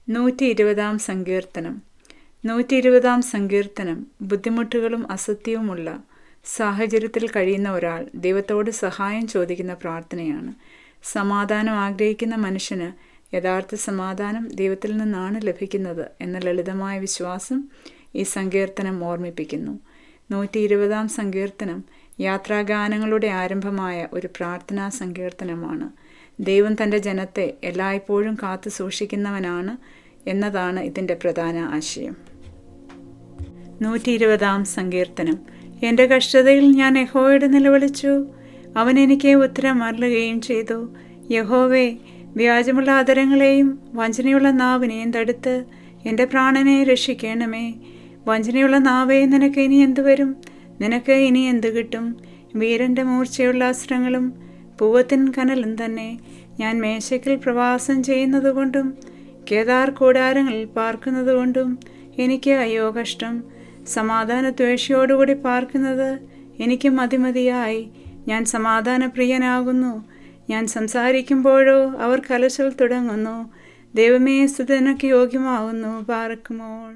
120 സങ്കീർത്തനം. 120 സങ്കീർത്തനം. ബുദ്ധിമുട്ടുകളും അസത്യവുമുള്ള സാഹചര്യത്തിൽ കഴിയുന്ന ഒരാൾ ദൈവത്തോട് സഹായം ചോദിക്കുന്ന പ്രാർത്ഥനയാണ്. സമാധാനം ആഗ്രഹിക്കുന്ന മനുഷ്യന് യഥാർത്ഥ സമാധാനം ദൈവത്തിൽ നിന്നാണ് ലഭിക്കുന്നത് എന്ന ലളിതമായ വിശ്വാസം ഈ സങ്കീർത്തനം ഓർമ്മിപ്പിക്കുന്നു. 120 സങ്കീർത്തനം യാത്രാഗാനങ്ങളുടെ ആരംഭമായ ഒരു പ്രാർത്ഥനാ സങ്കീർത്തനമാണ്. ദൈവം തൻ്റെ ജനത്തെ എല്ലായ്പ്പോഴും കാത്തു സൂക്ഷിക്കുന്നവനാണ് എന്നതാണ് ഇതിൻ്റെ പ്രധാന ആശയം. 120 സങ്കീർത്തനം. എൻ്റെ കഷ്ടതയിൽ ഞാൻ യഹോവയോട് നിലവിളിച്ചു, അവൻ എനിക്ക് ഉത്തരം അരുളുകയും ചെയ്തു. യഹോവേ, വ്യാജമുള്ള അധരങ്ങളെയും വഞ്ചനയുള്ള നാവിനെയും തടുത്ത് എൻ്റെ പ്രാണനെ രക്ഷിക്കണമേ. വഞ്ചനയുള്ള നാവേ, നിനക്ക് ഇനി എന്തു വരും? നിനക്ക് ഇനി എന്തു കിട്ടും? വീരൻ്റെ മൂർച്ചയുള്ള അസ്ത്രങ്ങളും പൂവത്തിൻ കനലും തന്നെ. ഞാൻ മേശയ്ക്കിൽ പ്രവാസം ചെയ്യുന്നതുകൊണ്ടും കേദാർ കൂടാരങ്ങളിൽ പാർക്കുന്നതുകൊണ്ടും എനിക്ക് അയ്യോ കഷ്ടം. സമാധാനദ്വേഷിയോടുകൂടി പാർക്കുന്നത് എനിക്ക് മതിമതിയായി. ഞാൻ സമാധാനപ്രിയനാകുന്നു. ഞാൻ സംസാരിക്കുമ്പോഴോ അവർ കലശൽ തുടങ്ങുന്നു. ദൈവമേ, സ്തുതി നിനക്ക് യോഗ്യമാകുന്നു. പാർക്കുമോൾ.